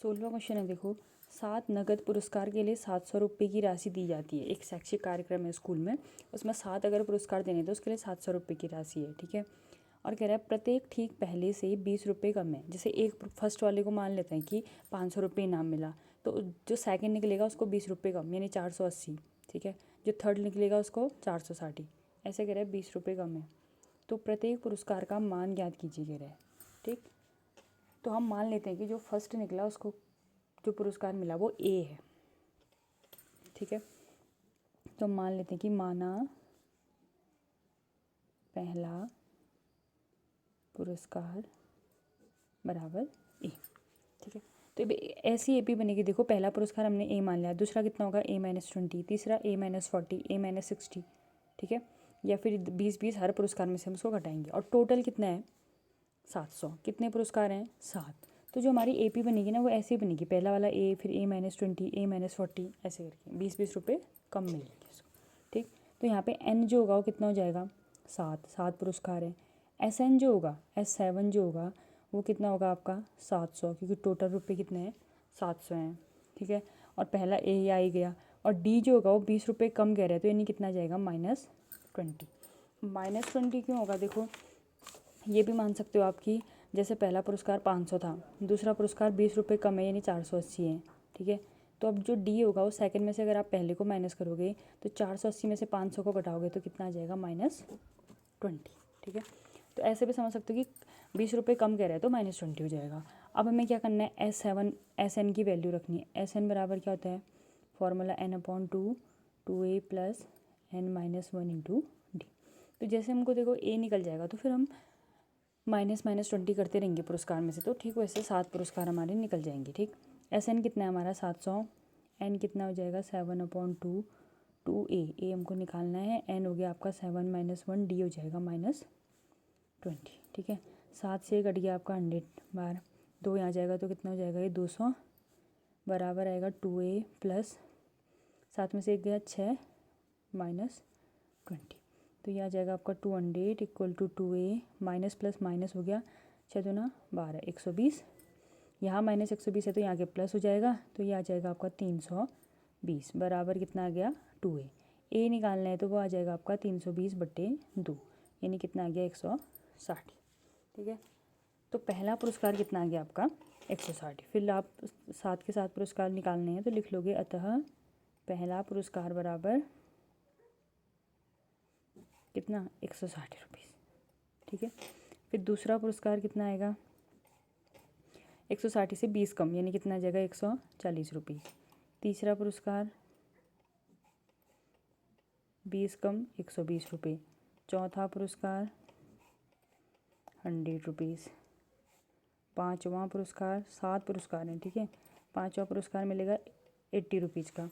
16वां question है, देखो 7 नगद पुरस्कार के लिए 700 रुपये की राशि दी जाती है। एक शैक्षिक कार्यक्रम है स्कूल में, उसमें 7 अगर पुरस्कार देने तो उसके लिए 700 रुपये की राशि है, ठीक है। और कह रहा है प्रत्येक ठीक पहले से 20 रुपये कम है। जैसे एक फर्स्ट वाले को मान लेते हैं कि 500 रुपये इनाम मिला, तो जो सेकंड निकलेगा उसको 20 रुपये कम, यानी 480, ठीक है। जो थर्ड निकलेगा उसको 460, ऐसे कह रहा है 20 रुपये कम है। तो प्रत्येक पुरस्कार का मान ज्ञात कीजिए कह रहा है, ठीक। तो हम मान लेते हैं कि जो फर्स्ट निकला उसको जो पुरस्कार मिला वो ए है, ठीक है। तो मान लेते हैं कि माना पहला पुरस्कार बराबर ए, ठीक है। तो ऐसी एपी बनेगी, देखो पहला पुरस्कार हमने ए मान लिया, दूसरा कितना होगा A-20, तीसरा A-40, A-60, ठीक है। या फिर 20-20 हर पुरस्कार में से हम उसको घटाएंगे, और टोटल कितना है 700। कितने पुरस्कार हैं 7। तो जो हमारी एपी बनेगी ना वो ऐसे ही बनेगी, पहला वाला ए, फिर A-20, A-40, ऐसे करके 20-20 रुपये कम मिलेंगे इसको, ठीक। तो यहाँ पे एन जो होगा वो कितना हो जाएगा 7 पुरस्कार है। SN जो होगा S7 जो होगा वो कितना होगा आपका 700, क्योंकि टोटल रुपये कितने हैं 700 हैं, ठीक है। और पहला ए ही आ ही गया, और डी जो होगा वो 20 रुपये कम कह रहे हैं, तो यानी कितना जाएगा -20। -20 क्यों होगा, देखो ये भी मान सकते हो आप कि जैसे पहला पुरस्कार 500 था, दूसरा पुरस्कार 20 रुपये कम है, यानी 480 है, ठीक है। तो अब जो डी होगा वो सेकंड में से अगर आप पहले को माइनस करोगे तो 480 में से 500 को घटाओगे तो कितना आ जाएगा -20, ठीक है। तो ऐसे भी समझ सकते हो कि 20 रुपये कम कह रहे हैं तो -20 हो जाएगा। अब हमें क्या करना है, SN की वैल्यू रखनी है। SN बराबर क्या होता है, formula n/2 2a + n-1 × d। तो जैसे हमको देखो ए निकल जाएगा तो फिर हम -20 करते रहेंगे पुरस्कार में से, तो ठीक वैसे 7 पुरस्कार हमारे निकल जाएंगे, ठीक। SN कितना है हमारा 700, n कितना हो जाएगा 7/2 2a, ए हमको निकालना है, n हो गया आपका 7-1, d हो जाएगा -20, ठीक है। 7 से कट गया आपका 100 बार, 2 यहाँ जाएगा तो कितना हो जाएगा ये 200, बराबर आएगा 2a + 7 में से 1 गया 6 -20, तो यह आ जाएगा आपका 200 = 2a, माइनस प्लस माइनस हो गया, 6 दूना 12, 120, यहाँ -120 है तो यहाँ के प्लस हो जाएगा, तो ये आ जाएगा आपका 320, बराबर कितना आ गया 2a। ए निकालना है तो वो आ जाएगा आपका 320/2, यानी कितना आ गया 160, ठीक है। तो पहला पुरस्कार कितना आ गया आपका 160। फिर आप 7 के 7 पुरस्कार निकालने हैं तो लिख लोगे, अतः पहला पुरस्कार बराबर कितना 160 रुपये, ठीक है। फिर दूसरा पुरस्कार कितना आएगा 160 से 20 कम, यानी कितना आ जाएगा 140 रुपये। तीसरा पुरस्कार 20 कम 120 रुपये। चौथा पुरस्कार 100 रुपीज़। पाँचवा पुरस्कार, 7 पुरस्कार हैं, ठीक है। पाँचवा पुरस्कार मिलेगा 80 रुपीज़ का।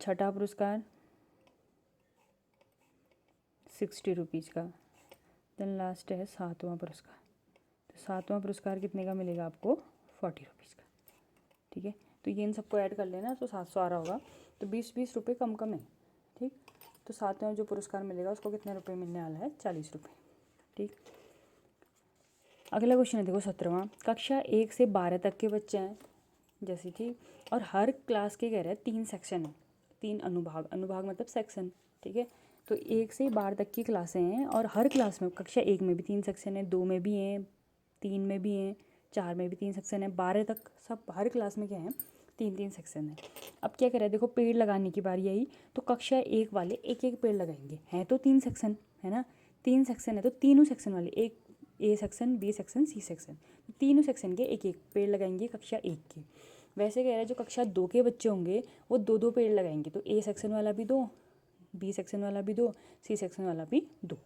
छठा पुरस्कार 60 रुपीज़ का। देन लास्ट है 7वां पुरस्कार। तो 7वां पुरस्कार कितने का मिलेगा आपको 40 रुपीज़ का, ठीक है। तो ये इन सबको ऐड कर लेना तो 700 आ रहा होगा, तो 20-20 रुपये कम कम है, ठीक। तो 7वां जो पुरस्कार मिलेगा उसको कितने रुपये मिलने वाला है 40 रुपये, ठीक। अगला क्वेश्चन है देखो 17वां। कक्षा 1 से 12 तक के बच्चे हैं जैसे, ठीक। और हर क्लास के कह रहे हैं 3 सेक्शन है, 3 अनुभाग, अनुभाग मतलब सेक्शन, ठीक है। तो 1 से 12 तक की क्लासें हैं और हर क्लास में, कक्षा 1 में भी 3 सेक्शन है, 2 में भी हैं, 3 में भी हैं, 4 में भी 3 सेक्शन है, 12 तक सब हर क्लास में क्या है 3-3 सेक्शन है। अब क्या करें, देखो पेड़ लगाने की बारी आई तो कक्षा 1 वाले एक एक पेड़ लगाएंगे, हैं तो 3 सेक्शन है ना, 3 सेक्शन है तो तीनों सेक्शन वाले, एक A section, B section, C section, तीनों सेक्शन के एक एक पेड़ लगाएंगे कक्षा 1 के। वैसे कह रहा है जो कक्षा 2 के बच्चे होंगे वो 2-2 पेड़ लगाएंगे, तो ए सेक्शन वाला भी 2, बी सेक्शन वाला भी 2, सी सेक्शन वाला भी 2,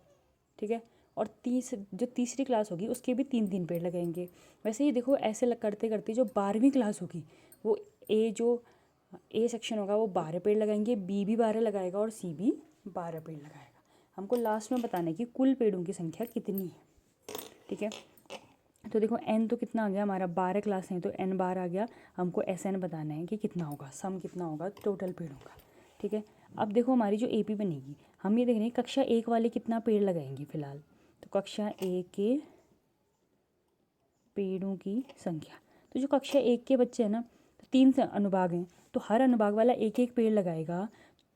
ठीक है। और जो तीसरी क्लास होगी उसके भी 3-3 पेड़ लगाएंगे। वैसे ही देखो ऐसे करते करते जो 12वीं क्लास होगी वो ए सेक्शन होगा वो 12 पेड़ लगाएंगे, बी भी 12 लगाएगा और सी भी 12 पेड़ लगाएगा। हमको लास्ट में बताना है कि कुल पेड़ों की संख्या कितनी है, ठीक है। तो देखो n तो कितना आ गया हमारा, 12 क्लास हैं तो n बार आ गया, हमको SN बताना है कि कितना होगा, सम कितना होगा टोटल पेड़ों का, ठीक है। अब देखो हमारी जो AP बनेगी, हम ये देख रहे हैं कक्षा 1 वाले कितना पेड़ लगाएंगे फिलहाल, तो कक्षा 1 के पेड़ों की संख्या, तो जो कक्षा 1 के बच्चे हैं ना, तो 3 अनुभाग हैं, तो हर अनुभाग वाला एक एक पेड़ लगाएगा।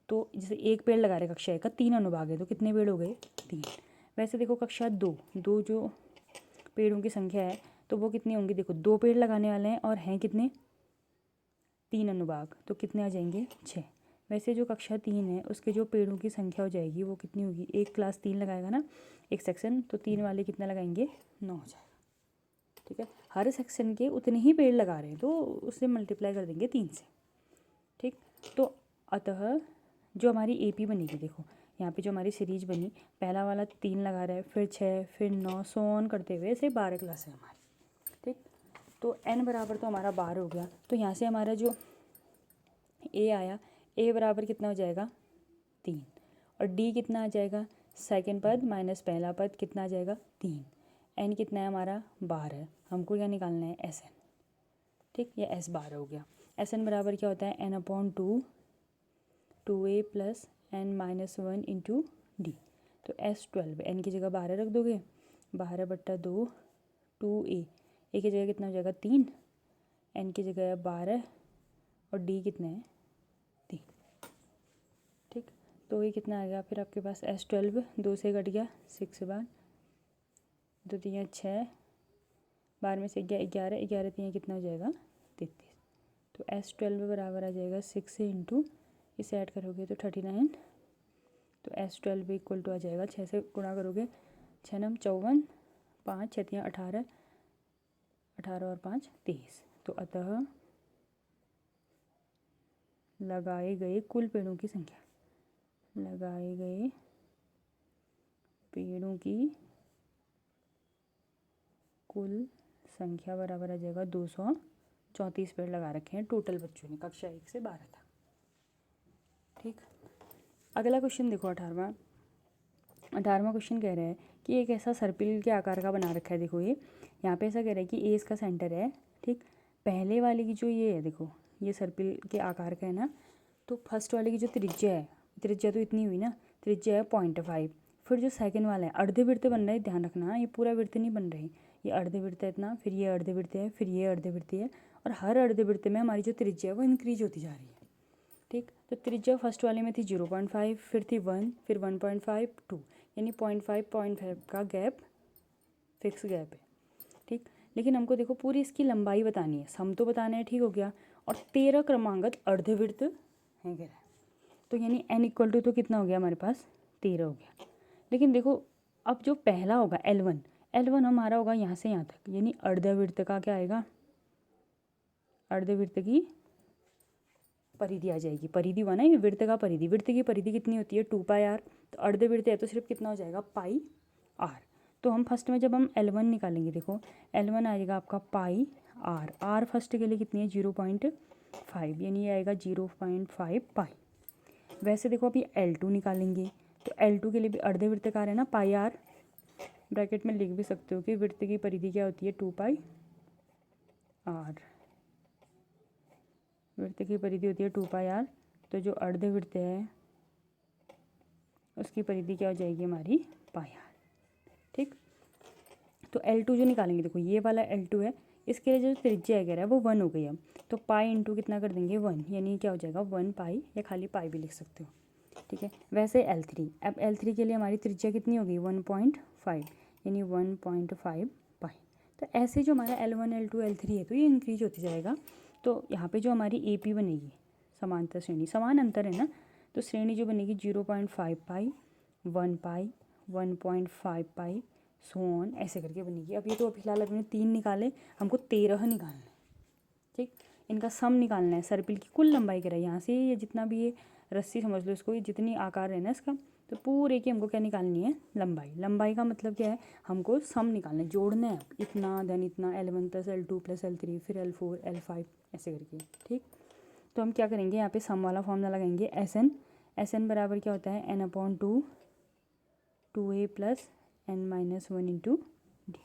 तो जैसे एक पेड़ लगा रहे कक्षा 1 का, 3 अनुभाग है तो कितने पेड़ हो गए? 3। वैसे देखो कक्षा 2 जो पेड़ों की संख्या है तो वो कितनी होंगी? देखो 2 पेड़ लगाने वाले हैं और हैं कितने? 3 अनुभाग, तो कितने आ जाएंगे? 6। वैसे जो कक्षा 3 है उसके जो पेड़ों की संख्या हो जाएगी वो कितनी होगी? एक क्लास 3 लगाएगा ना, एक सेक्शन, तो 3 वाले कितना लगाएंगे? 9 हो जाएगा। ठीक है, हर सेक्शन के उतने ही पेड़ लगा रहे हैं तो उससे मल्टीप्लाई कर देंगे 3 से। ठीक, तो अतः जो हमारी AP बनेगी, देखो यहाँ पे जो हमारी सीरीज बनी, पहला वाला 3 लगा रहा है, फिर 6, फिर 9, सो ऑन करते हुए ऐसे 12 क्लास है हमारी। ठीक, तो n बराबर तो हमारा 12 हो गया। तो यहाँ से हमारा जो A आया, A बराबर कितना हो जाएगा? 3। और D कितना आ जाएगा? सेकंड पद माइनस पहला पद कितना आ जाएगा? 3। n कितना है हमारा? 12। हमको क्या निकालना है? Sn। ठीक, ये S 12 हो गया। Sn बराबर क्या होता है? n/2 2a plus n-1 into D. तो S 12, n की जगह 12 रख दोगे, 12/2 2a, ए की जगह कितना हो जाएगा? 3, n की जगह है 12 और d कितना है? 3। ठीक, तो ये कितना आ गया फिर आपके पास? S 12 2 से कट गया, 6 बार, 2 3 6, 12 में से गया 11, 11 3 कितना हो जाएगा? 33। तो S 12 बराबर आ जाएगा 6 से इंटू, इसे ऐड करोगे तो 39। तो S 12 इक्वल टू आ जाएगा 6 से गुणा करोगे, 6 9 54, 5 6 3 18, 18 और 5 23। तो अतः लगाए गए कुल पेड़ों की संख्या, लगाए गए पेड़ों की कुल संख्या बराबर आ जाएगा 234 पेड़ लगा रखे हैं टोटल बच्चों ने कक्षा 1 से 12 तक। ठीक, अगला क्वेश्चन देखो 18वां क्वेश्चन कह रहा है कि एक ऐसा सर्पिल के आकार का बना रखा है। देखो ये यहाँ पे ऐसा कह रहा है कि ए इसका सेंटर है। ठीक, पहले वाले की जो ये है, देखो ये सर्पिल के आकार का है ना, तो फर्स्ट वाले की जो त्रिज्या है, त्रिज्या तो इतनी हुई ना, त्रिज्या है 0.5। फिर जो सेकंड वाला है अर्धे वृत्त बन रहा है, ध्यान रखना ये पूरा वृत्त नहीं बन रही, ये अर्धे वृत्त है इतना, फिर ये अर्धे वृत्त है, फिर ये अर्धे वृत्त है, और हर अर्धे वृत्त में हमारी जो त्रिज्या है वो इंक्रीज होती जा रही है। ठीक, तो त्रिज्या फर्स्ट वाले में थी 0.5, फिर थी 1, फिर 1.5 2, यानी 0.5 का गैप फिक्स गैप है। ठीक, लेकिन हमको देखो पूरी इसकी लंबाई बतानी है, सम तो बताना है, ठीक हो गया, और 13 क्रमांगत अर्धवृत्त हैं कह रहा है, तो यानी n इक्वल टू तो कितना हो गया हमारे पास? 13 हो गया। लेकिन देखो अब जो पहला होगा L1 हमारा होगा यहाँ से यहाँ तक, यानी अर्धवृत्त का क्या आएगा? अर्धवृत्त की परिधि आ जाएगी, परिधि हुआ ना ये, वृत्त का परिधि, वृत्त की परिधि कितनी होती है? 2πr। तो अर्धवृत्त है तो सिर्फ कितना हो जाएगा? πr। तो हम फर्स्ट में जब हम L1 निकालेंगे, देखो L1 आएगा आपका πr, r फर्स्ट के लिए कितनी है? 0.5, यानी ये आएगा 0.5 पाई। वैसे देखो अभी L2 निकालेंगे, तो L2 के लिए भी अर्धवृत्तकार है ना, πr, ब्रैकेट में लिख भी सकते हो कि वृत्त की परिधि क्या होती है? 2πr, वृत्त की परिधि होती है 2πr। तो जो अर्धवृत्त है उसकी परिधि क्या हो जाएगी हमारी? πr। ठीक, तो L2 जो निकालेंगे, देखो ये वाला L2 है, इसके लिए जो त्रिज्या कह रहा है वो 1 हो गई। अब तो पाई इंटू कितना कर देंगे? 1, यानी क्या हो जाएगा? 1 पाई, या खाली पाई भी लिख सकते हो। ठीक है, वैसे L3, अब L3 के लिए हमारी त्रिज्या कितनी होगी? 1.5, यानी 1.5 पाई। तो ऐसे जो हमारा L1 L2 L3 है तो ये इंक्रीज होती जाएगा। तो यहाँ पे जो हमारी AP बनेगी, समांतर श्रेणी, समान अंतर है ना, तो श्रेणी जो बनेगी 0.5 पाई, 1 पाई, 1.5 पाई, सो ऑन ऐसे करके बनेगी। अब ये तो फिलहाल अपने 3 निकाले, हमको 13 निकालना है। ठीक, इनका सम निकालना है, सर्पिल की कुल लंबाई कह रहा है, यहाँ से ये जितना भी ये रस्सी समझ लो इसको, ये जितनी आकार है ना इसका, तो पूरे की हमको क्या निकालनी है? लंबाई। लंबाई का मतलब क्या है? हमको सम निकालना है, जोड़ना है, इतना देन इतना, L1 + L2 + L3, फिर L4 L5 ऐसे करके। ठीक, तो हम क्या करेंगे, यहाँ पे सम वाला फॉर्मूला लगाएंगे, SN बराबर क्या होता है? n/2 2a + n-1 into D.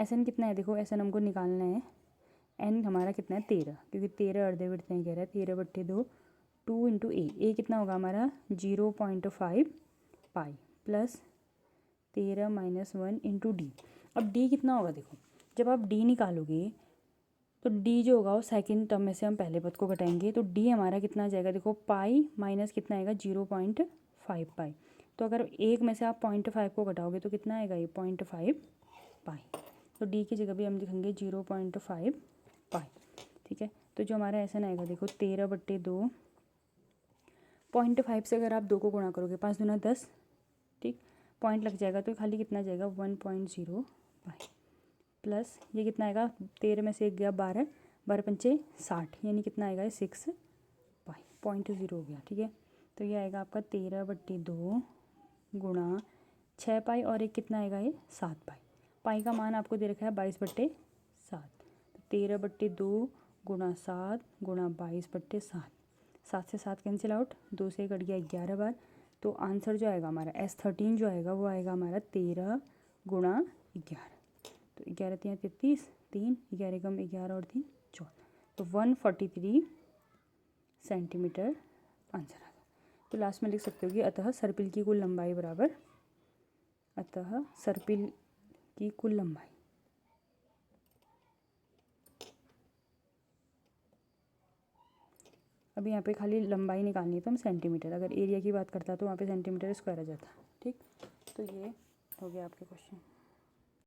SN कितना है? देखो SN हमको निकालना है, n हमारा कितना है? 13, क्योंकि 13 अर्धवृत्त हैं कह रहा है, 13/2 2 इंटू ए कितना होगा हमारा? 0.5 पाई प्लस 13 - 1 इंटू डी। अब डी कितना होगा? देखो जब आप डी निकालोगे तो डी जो होगा वो सेकंड टर्म में से हम पहले पद को घटाएंगे, तो डी हमारा कितना आ जाएगा, देखो पाई माइनस कितना आएगा 0.5 पाई। तो अगर एक में से आप 0.5 को घटाओगे तो कितना आएगा ये 0.5 पाई। तो डी की जगह भी हम लिखेंगे 0.5 पाई। ठीक है, तो जो हमारा ऐसा आएगा देखो 13/2, 0.5 से अगर आप 2 को गुणा करोगे 5 दूना 10, ठीक, पॉइंट लग जाएगा तो खाली कितना जाएगा 1.0 पाई, प्लस ये कितना आएगा 13 में से 1 गया 12, 12 पंचे 60, यानी कितना आएगा 6 पाई, 0.0 हो गया। ठीक है, तो ये आएगा आपका 13/2 गुणा 6 पाई और एक कितना आएगा ये 7 पाई। पाई का मान आपको दे रखा है 22/7, तो 13/2 गुणा 7 गुणा 22/7, 7 से 7 कैंसिल आउट, 2 से कट गया 11 बार। तो आंसर जो आएगा हमारा S13 जो आएगा वो आएगा हमारा 13 गुणा 11, तो 11 3 33, 3 11 कम 11 और 3 14, तो 143 सेंटीमीटर आंसर आ गया। तो लास्ट में लिख सकते हो कि अतः सर्पिल की कुल लंबाई बराबर, अतः सर्पिल की कुल लंबाई अभी यहाँ पे खाली लंबाई निकालनी है तो हम सेंटीमीटर, अगर एरिया की बात करता तो वहाँ पे सेंटीमीटर स्क्वायर आ जाता। ठीक, तो ये हो गया आपके क्वेश्चन।